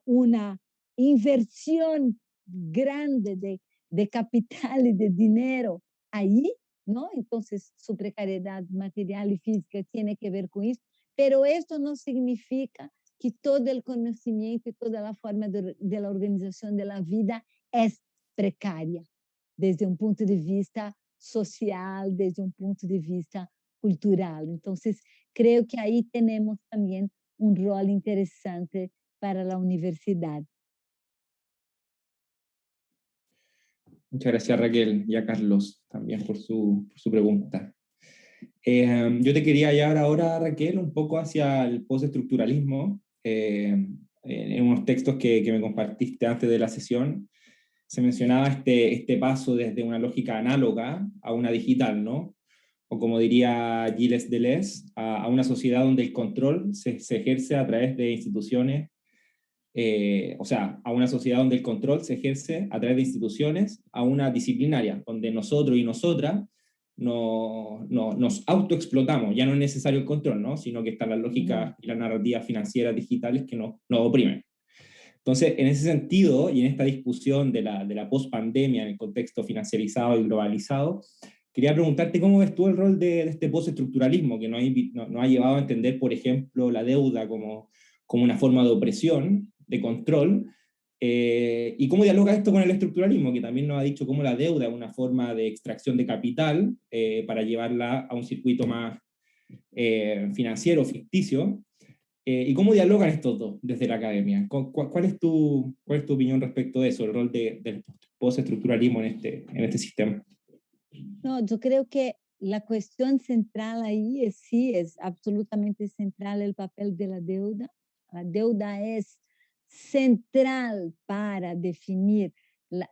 una inversión grande de capital y de dinero ahí, ¿no? Entonces, su precariedad material y física tiene que ver con eso, pero esto no significa que todo el conocimiento y toda la forma de la organización de la vida es precaria, desde un punto de vista social, desde un punto de vista cultural. Entonces, creo que ahí tenemos también un rol interesante para la universidad. Muchas gracias, Raquel, y a Carlos también por su pregunta. Yo te quería llevar ahora, Raquel, un poco hacia el postestructuralismo. En unos textos que me compartiste antes de la sesión, se mencionaba este paso desde una lógica análoga a una digital, ¿no? O como diría Gilles Deleuze, a una sociedad donde el control se ejerce a través de instituciones, o sea, a una sociedad donde el control se ejerce a través de instituciones, a una disciplinaria, donde nosotros y nosotras nos autoexplotamos. Ya no es necesario el control, ¿no? Sino que están las lógicas y las narrativas financieras digitales que nos oprimen. Entonces, en ese sentido, y en esta discusión de la post-pandemia en el contexto financiarizado y globalizado, quería preguntarte cómo ves tú el rol de este postestructuralismo que nos ha llevado a entender, por ejemplo, la deuda como una forma de opresión, de control, y cómo dialoga esto con el estructuralismo, que también nos ha dicho cómo la deuda es una forma de extracción de capital para llevarla a un circuito más financiero, ficticio. ¿Y cómo dialogan estos dos desde la academia? ¿Cuál es tu opinión respecto de eso, el rol del postestructuralismo en este sistema? No, yo creo que la cuestión central ahí es absolutamente central el papel de la deuda. La deuda es central para definir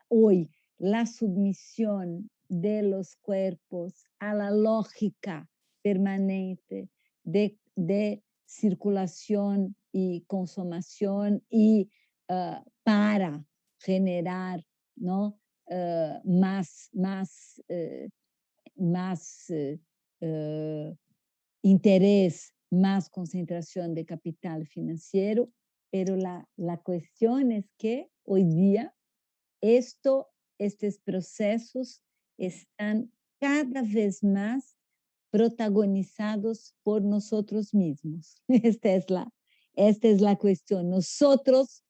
hoy la sumisión de los cuerpos a la lógica permanente de circulación y consumación y para generar, ¿no? Más interés, más concentración de capital financiero, pero la cuestión es que hoy día estos procesos están cada vez más protagonizados por nosotros mismos. Esta es la cuestión. Nosotros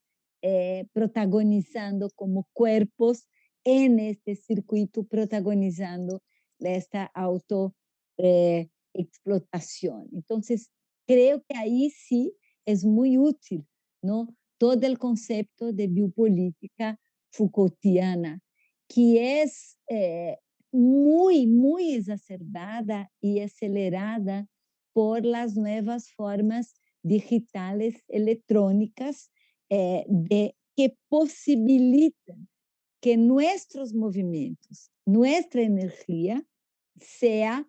protagonizando como cuerpos en este circuito, protagonizando esta autoexplotación. Entonces, creo que ahí sí es muy útil, ¿no? Todo el concepto de biopolítica Foucaultiana, que es muy exacerbada y acelerada por las nuevas formas digitales electrónicas que posibilitan que nuestros movimientos, nuestra energía sea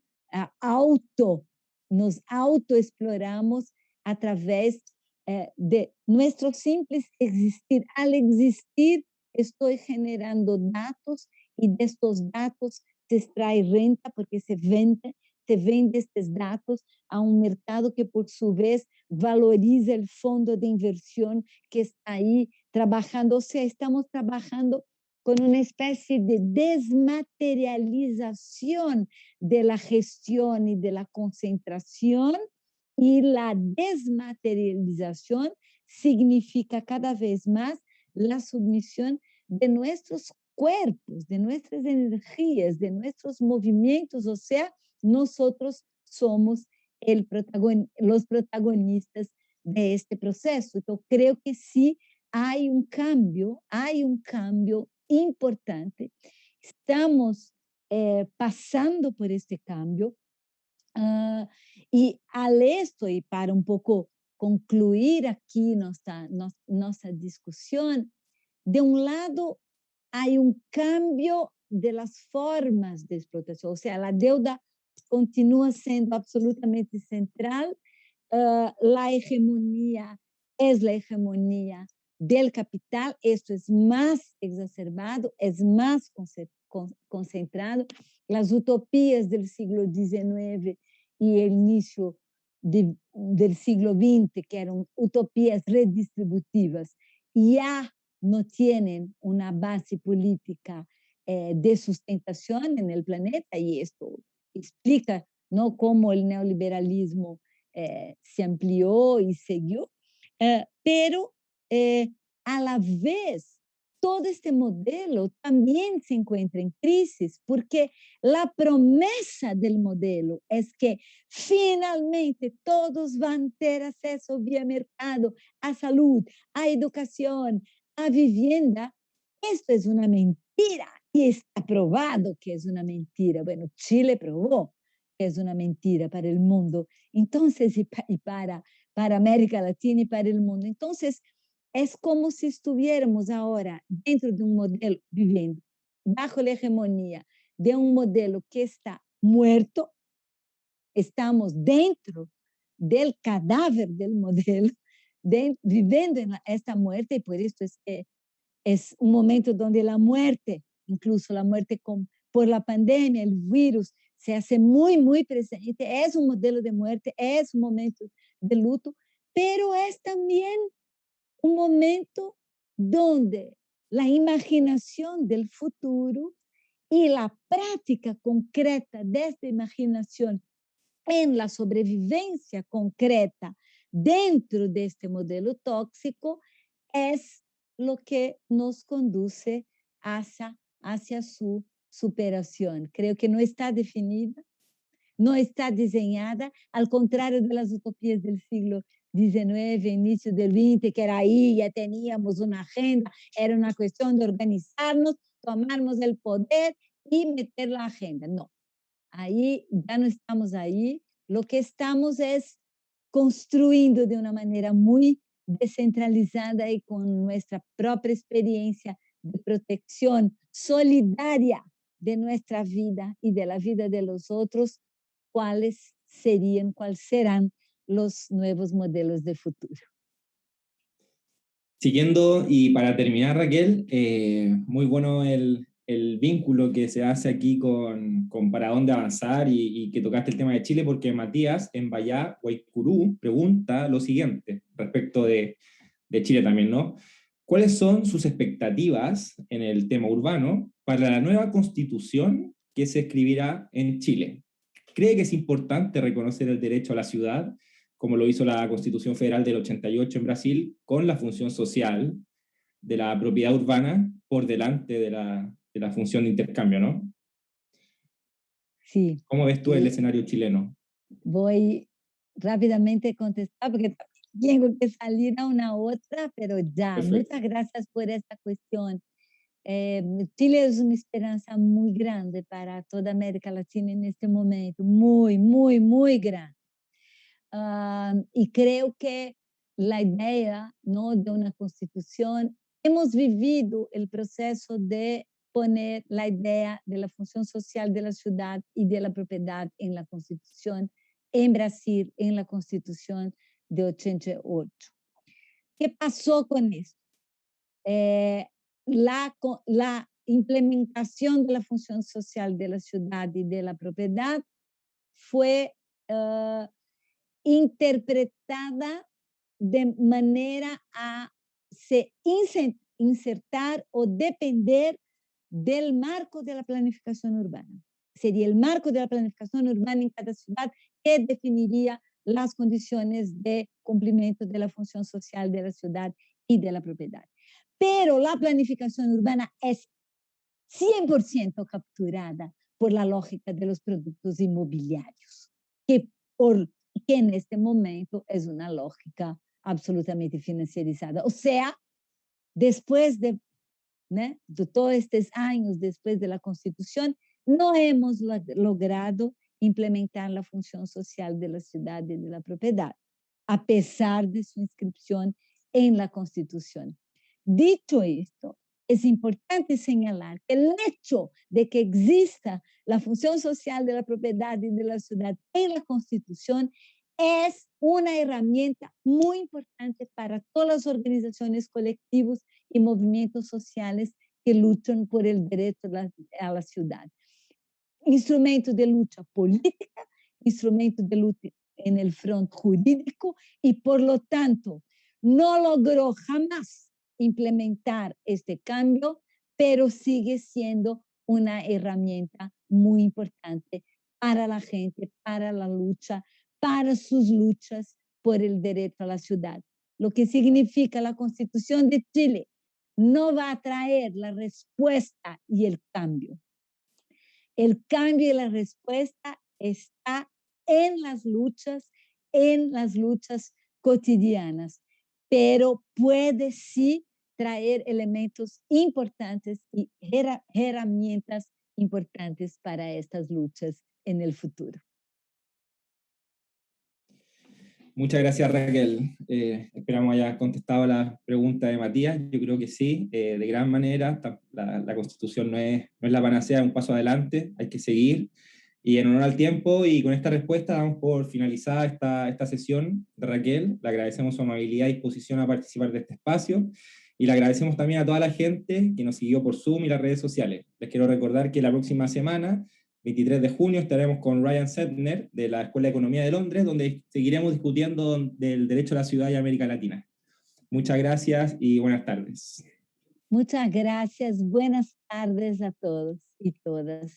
nos autoexploramos a través de nuestro simple existir. Al existir, estoy generando datos y de estos datos se extrae renta porque se vende estos datos a un mercado que por su vez valoriza el fondo de inversión que está ahí trabajando. O sea, estamos trabajando con una especie de desmaterialización de la gestión y de la concentración, y la desmaterialización significa cada vez más la sumisión de nuestros cuerpos, de nuestras energías, de nuestros movimientos. O sea, nosotros somos los protagonistas de este proceso. Entonces, creo que sí hay un cambio importante. Estamos pasando por este cambio. Y al esto, y para un poco concluir aquí nuestra discusión, de un lado hay un cambio de las formas de explotación, o sea, la deuda continúa siendo absolutamente central, la hegemonía es la hegemonía del capital, esto es más exacerbado, es más concentrado. Las utopías del siglo XIX y el inicio del siglo XX, que eran utopías redistributivas, ya no tienen una base política de sustentación en el planeta, y esto explica, ¿no?, cómo el neoliberalismo se amplió y siguió, pero a la vez todo este modelo también se encuentra en crisis, porque la promesa del modelo es que finalmente todos van a tener acceso vía mercado a salud, a educación, a vivienda. Esto es una mentira y está probado que es una mentira. Bueno, Chile probó que es una mentira para el mundo, entonces, y para América Latina y para el mundo. Entonces, es como si estuviéramos ahora dentro de un modelo, viviendo bajo la hegemonía de un modelo que está muerto. Estamos dentro del cadáver del modelo, viviendo en esta muerte, y por esto es un momento donde la muerte, incluso la muerte por la pandemia, el virus, se hace muy presente. Es un modelo de muerte, es un momento de luto, pero es también un momento donde la imaginación del futuro y la práctica concreta de esta imaginación en la sobrevivencia concreta dentro de este modelo tóxico es lo que nos conduce hacia su superación. Creo que no está definida, no está diseñada, al contrario de las utopías del siglo XIX, inicio del XX, que era ahí, ya teníamos una agenda, era una cuestión de organizarnos, tomarnos el poder y meter la agenda. No, ahí ya no estamos ahí, lo que estamos es construyendo de una manera muy descentralizada y con nuestra propia experiencia de protección solidaria de nuestra vida y de la vida de los otros, cuáles serán los nuevos modelos de futuro. Siguiendo, y para terminar, Raquel, muy bueno el vínculo que se hace aquí con para dónde avanzar y que tocaste el tema de Chile, porque Matías en Bayá, Guaycurú, pregunta lo siguiente respecto de Chile también, ¿no? ¿Cuáles son sus expectativas en el tema urbano para la nueva constitución que se escribirá en Chile? ¿Cree que es importante reconocer el derecho a la ciudad, como lo hizo la Constitución Federal del 88 en Brasil, con la función social de la propiedad urbana por delante de la función de intercambio, ¿no? Sí. ¿Cómo ves tú el escenario chileno? Voy rápidamente a contestar porque tengo que salir a una otra, pero ya. Perfecto. Muchas gracias por esta cuestión. Chile es una esperanza muy grande para toda América Latina en este momento, muy, muy, muy grande. Y creo que la idea, ¿no?, de una constitución, hemos vivido el proceso de poner la idea de la función social de la ciudad y de la propiedad en la constitución en Brasil, en la constitución de 88. ¿Qué pasó con esto? La implementación de la función social de la ciudad y de la propiedad fue interpretada de manera a se insertar o depender del marco de la planificación urbana. Sería el marco de la planificación urbana en cada ciudad que definiría las condiciones de cumplimiento de la función social de la ciudad y de la propiedad. Pero la planificación urbana es 100% capturada por la lógica de los productos inmobiliarios, que en este momento es una lógica absolutamente financierizada. O sea, después de todos estos años después de la Constitución, no hemos logrado implementar la función social de la ciudad y de la propiedad, a pesar de su inscripción en la Constitución. Dicho esto, es importante señalar que el hecho de que exista la función social de la propiedad y de la ciudad en la Constitución es una herramienta muy importante para todas las organizaciones, colectivos y movimientos sociales que luchan por el derecho a la ciudad. Instrumento de lucha política, instrumento de lucha en el frente jurídico y por lo tanto no logró jamás implementar este cambio, pero sigue siendo una herramienta muy importante para la gente, para la lucha, para sus luchas por el derecho a la ciudad. Lo que significa la Constitución de Chile no va a traer la respuesta y el cambio. El cambio y la respuesta está en las luchas cotidianas, pero puede sí traer elementos importantes y herramientas importantes para estas luchas en el futuro. Muchas gracias, Raquel. Esperamos haya contestado la pregunta de Matías. Yo creo que sí, de gran manera. La Constitución no es la panacea, es un paso adelante, hay que seguir. Y en honor al tiempo y con esta respuesta damos por finalizada esta sesión de Raquel. Le agradecemos su amabilidad y disposición a participar de este espacio. Y le agradecemos también a toda la gente que nos siguió por Zoom y las redes sociales. Les quiero recordar que la próxima semana, 23 de junio, estaremos con Ryan Sedner de la Escuela de Economía de Londres, donde seguiremos discutiendo del derecho a la ciudad y América Latina. Muchas gracias y buenas tardes. Muchas gracias. Buenas tardes a todos y todas.